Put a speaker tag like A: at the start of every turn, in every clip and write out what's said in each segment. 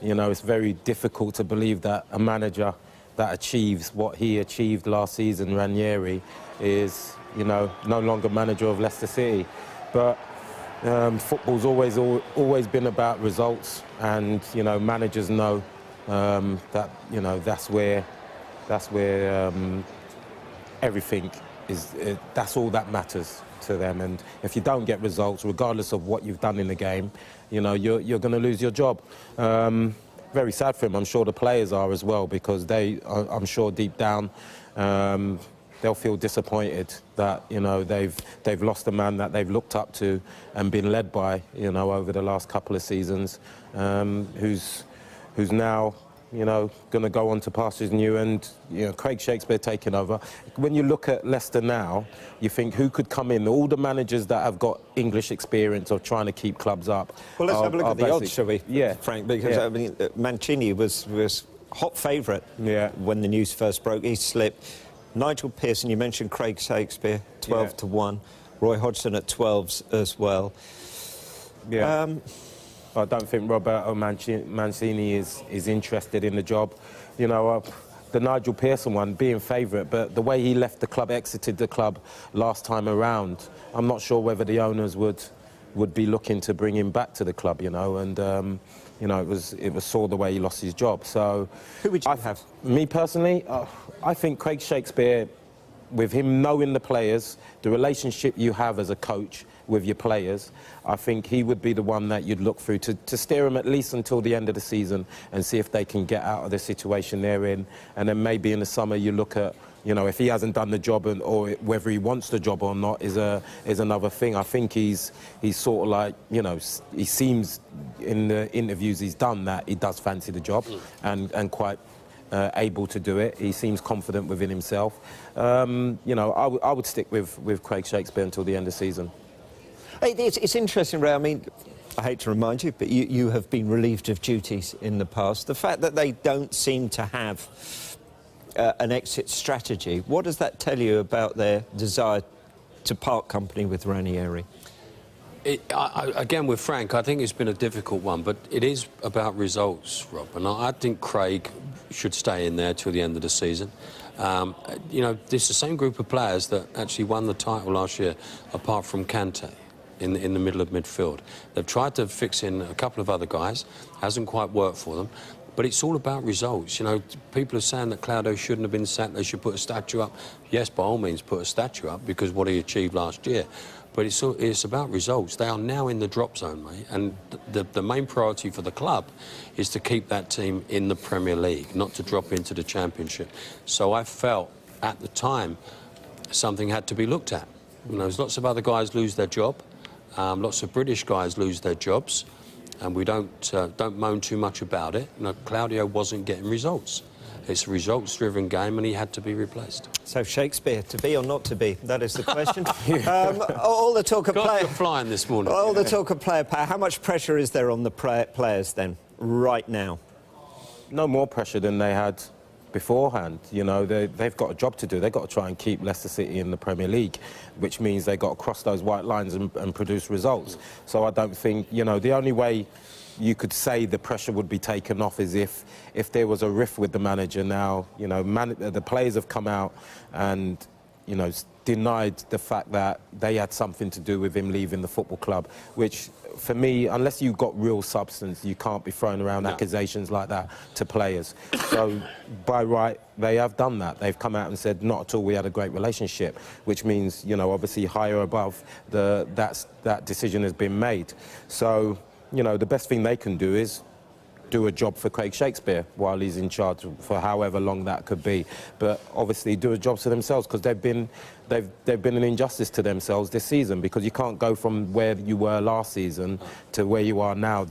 A: You know, it's very difficult to believe that a manager that achieves what he achieved last season, Ranieri, is, you know, no longer manager of Leicester City. But football's always been about results, and, you know, managers know that, you know, that's where everything is. That's all that matters to them. And if you don't get results, regardless of what you've done in the game, you know, you're going to lose your job. Very sad for him. I'm sure the players are as well, because I'm sure deep down they'll feel disappointed that, you know, they've lost a man that they've looked up to and been led by, you know, over the last couple of seasons, who's now, you know, going to go on to pastures new, and, you know, Craig Shakespeare taking over. When you look at Leicester now, you think who could come in? All the managers that have got English experience of trying to keep clubs up.
B: Well, let's have a look at the odds, shall we,
A: yeah,
B: Frank? Because, I mean, Mancini was hot favourite when the news first broke. He slipped. Nigel Pearson, you mentioned Craig Shakespeare, 12 to 1. Roy Hodgson at 12s as well.
A: Yeah. I don't think Roberto Mancini is interested in the job. You know, the Nigel Pearson one, being favourite, but the way he left the club, exited the club last time around, I'm not sure whether the owners would be looking to bring him back to the club, you know, and, you know, it was sore the way he lost his job. So
B: who would you have?
A: Me personally, I think Craig Shakespeare, with him knowing the players, the relationship you have as a coach with your players, I think he would be the one that you'd look through to steer them at least until the end of the season and see if they can get out of the situation they're in. And then maybe in the summer you look at, you know, if he hasn't done the job, or whether he wants the job or not is another thing. I think he's sort of like, you know, he seems in the interviews he's done that he does fancy the job and quite able to do it. He seems confident within himself. You know, I would stick with Craig Shakespeare until the end of the season.
B: It's interesting, Ray. I mean, I hate to remind you, but you have been relieved of duties in the past. The fact that they don't seem to have an exit strategy, what does that tell you about their desire to part company with Ranieri?
C: Again, with Frank, I think it's been a difficult one, but it is about results, Rob. And I think Craig should stay in there till the end of the season. You know, it's the same group of players that actually won the title last year, apart from Kante in the middle of midfield. They've tried to fix in a couple of other guys, hasn't quite worked for them. But it's all about results. You know, people are saying that Claudio shouldn't have been sacked, they should put a statue up. Yes, by all means, put a statue up, because what he achieved last year. But it's about results. They are now in the drop zone, mate, and the main priority for the club is to keep that team in the Premier League, not to drop into the Championship. So I felt, at the time, something had to be looked at. You know, there's lots of other guys lose their job, lots of British guys lose their jobs, and we don't moan too much about it. You know, Claudio wasn't getting results. It's a results-driven game, and he had to be replaced.
B: So Shakespeare, to be or not to be? That is the question. All the talk of player...
C: You're flying this morning.
B: All the talk of player power. How much pressure is there on the players then, right now?
A: No more pressure than they had beforehand. You know, they've got a job to do. They've got to try and keep Leicester City in the Premier League, which means they've got to cross those white lines and produce results. So I don't think, you know, the only way you could say the pressure would be taken off is if there was a rift with the manager. Now, you know, the players have come out and, you know, denied the fact that they had something to do with him leaving the football club, which, for me, unless you've got real substance, you can't be throwing around accusations like that to players. So, by right, they have done that. They've come out and said, not at all, we had a great relationship, which means, you know, obviously higher above, that decision has been made. So, you know, the best thing they can do is do a job for Craig Shakespeare while he's in charge for however long that could be. But obviously do a job for themselves, because they've been an injustice to themselves this season, because you can't go from where you were last season to where you are now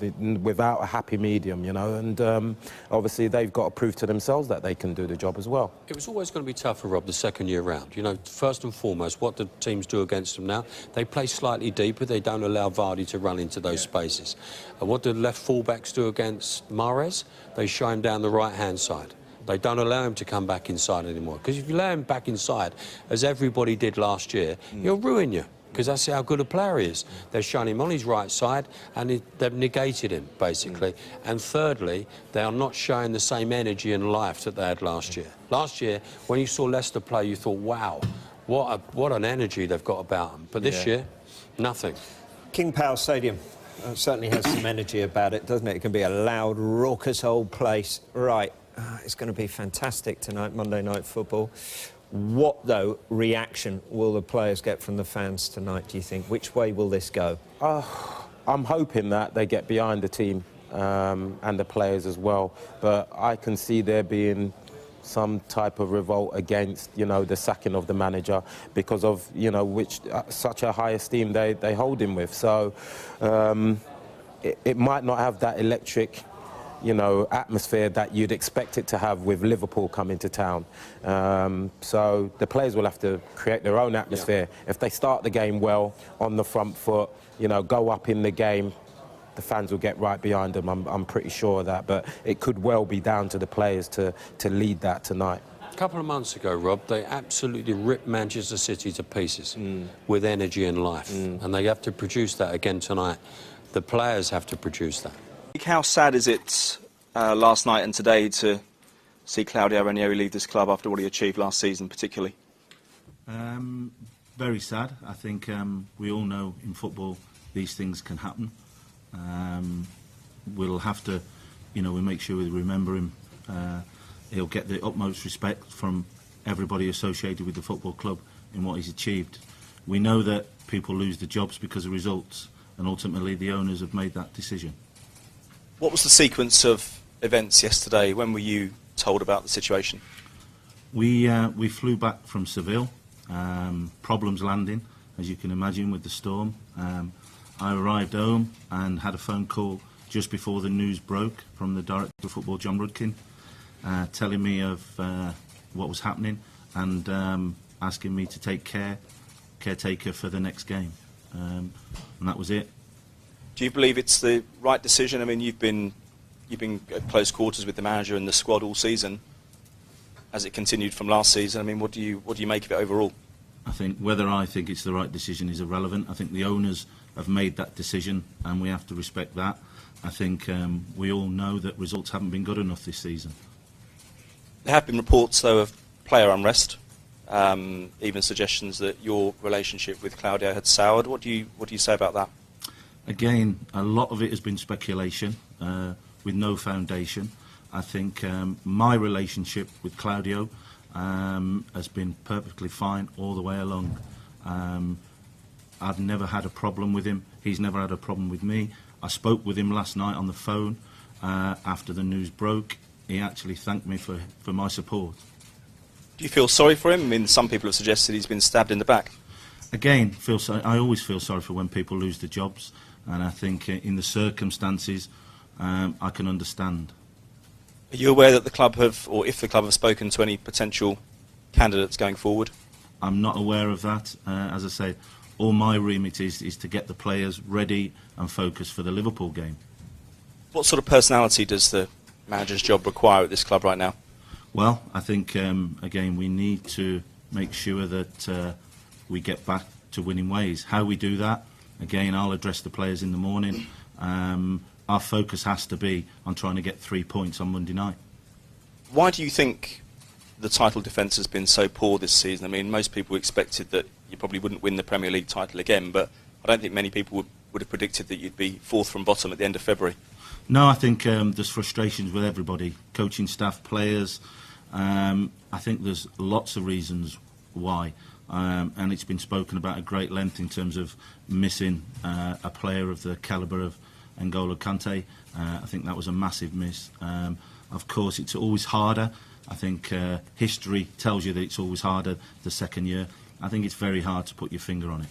A: without a happy medium, you know, and obviously they've got to prove to themselves that they can do the job as well.
C: It was always going to be tougher, Rob, the second year round. You know, first and foremost, what do teams do against them now? They play slightly deeper, they don't allow Vardy to run into those spaces. And what do left fullbacks do against Mahrez? They show him down the right-hand side. They don't allow him to come back inside anymore. Because if you allow him back inside, as everybody did last year, he'll ruin you. because that's how good a player he is. They've shown him on his right side, and they've negated him, basically. And thirdly, they are not showing the same energy and life that they had last year. Last year, when you saw Leicester play, you thought, wow, what an energy they've got about them. But this year, nothing.
B: King Power Stadium certainly has some energy about it, doesn't it? It can be a loud, raucous old place. Right, it's going to be fantastic tonight, Monday Night Football. What, though, reaction will the players get from the fans tonight, do you think? Which way will this go?
A: I'm hoping that they get behind the team and the players as well. But I can see there being some type of revolt against, you know, the sacking of the manager because of, you know, which such a high esteem they hold him with. So it might not have that electric, you know, atmosphere that you'd expect it to have with Liverpool coming to town. So the players will have to create their own atmosphere. Yeah. If they start the game well, on the front foot, you know, go up in the game, the fans will get right behind them. I'm pretty sure of that. But it could well be down to the players to lead that tonight.
C: A couple of months ago, Rob, they absolutely ripped Manchester City to pieces with energy and life. And they have to produce that again tonight. The players have to produce that.
D: How sad is it last night and today to see Claudio Ranieri leave this club after what he achieved last season, particularly?
E: Very sad. I think we all know in football these things can happen. We'll have to, you know, we make sure we remember him. He'll get the utmost respect from everybody associated with the football club in what he's achieved. We know that people lose their jobs because of results, and ultimately the owners have made that decision.
D: What was the sequence of events yesterday? When were you told about the situation?
E: We flew back from Seville. Problems landing, as you can imagine, with the storm. I arrived home and had a phone call just before the news broke from the director of football, John Rudkin, telling me of what was happening and asking me to take caretaker for the next game. And that was it.
D: Do you believe it's the right decision? I mean, you've been at close quarters with the manager and the squad all season, as it continued from last season. I mean, what do you make of it overall?
E: I think whether I think it's the right decision is irrelevant. I think the owners have made that decision, and we have to respect that. I think we all know that results haven't been good enough this season.
D: There have been reports, though, of player unrest, even suggestions that your relationship with Claudio had soured. What do you say about that? Again,
E: a lot of it has been speculation with no foundation. I think my relationship with Claudio has been perfectly fine all the way along. I've never had a problem with him. He's never had a problem with me. I spoke with him last night on the phone after the news broke. He actually thanked me for my support.
D: Do you feel sorry for him? I mean, some people have suggested he's been stabbed in the back.
E: Again, I always feel sorry for when people lose their jobs, and I think in the circumstances I can understand.
D: Are you aware that the club have, or if the club have spoken to any potential candidates going forward?
E: I'm not aware of that. As I say, all my remit is to get the players ready and focused for the Liverpool game.
D: What sort of personality does the manager's job require at this club right now?
E: Well, I think, again, we need to make sure that we get back to winning ways. How we do that, again, I'll address the players in the morning. Our focus has to be on trying to get 3 points on Monday night.
D: Why do you think the title defence has been so poor this season? I mean, most people expected that you probably wouldn't win the Premier League title again, but I don't think many people would have predicted that you'd be fourth from bottom at the end of February.
E: No, I think there's frustrations with everybody, coaching staff, players. I think there's lots of reasons why, and it's been spoken about at great length in terms of missing a player of the calibre of N'Golo Kante. I think that was a massive miss. Of course, it's always harder. I think history tells you that it's always harder the second year. I think it's very hard to put your finger on it.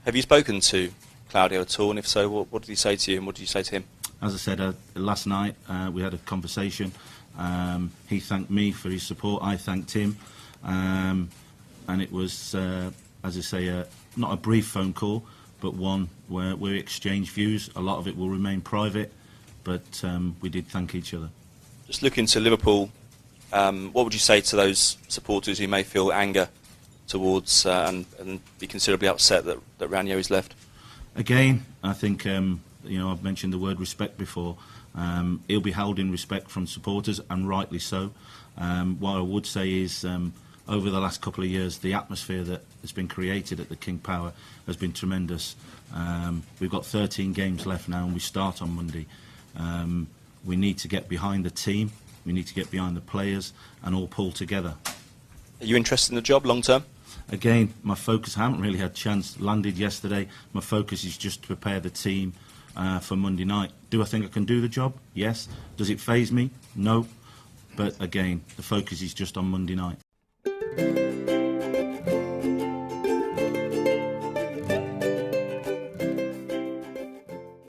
D: Have you spoken to Claudio at all? And if so, what did he say to you and what did you say to him?
E: As I said, last night we had a conversation. He thanked me for his support. I thanked him. And it was, as I say, not a brief phone call, but one where we exchanged views. A lot of it will remain private, but we did thank each other.
D: Just looking to Liverpool, what would you say to those supporters who may feel anger towards and be considerably upset that Ranieri's left?
E: Again, I think, I've mentioned the word respect before. He'll be held in respect from supporters, and rightly so. What I would say is, over the last couple of years, the atmosphere that has been created at the King Power has been tremendous. We've got 13 games left now, and we start on Monday. We need to get behind the team, we need to get behind the players, and all pull together.
D: Are you interested in the job long term?
E: Again, my focus, I haven't really had a chance, landed yesterday. My focus is just to prepare the team for Monday night. Do I think I can do the job? Yes. Does it faze me? No. But again, the focus is just on Monday night.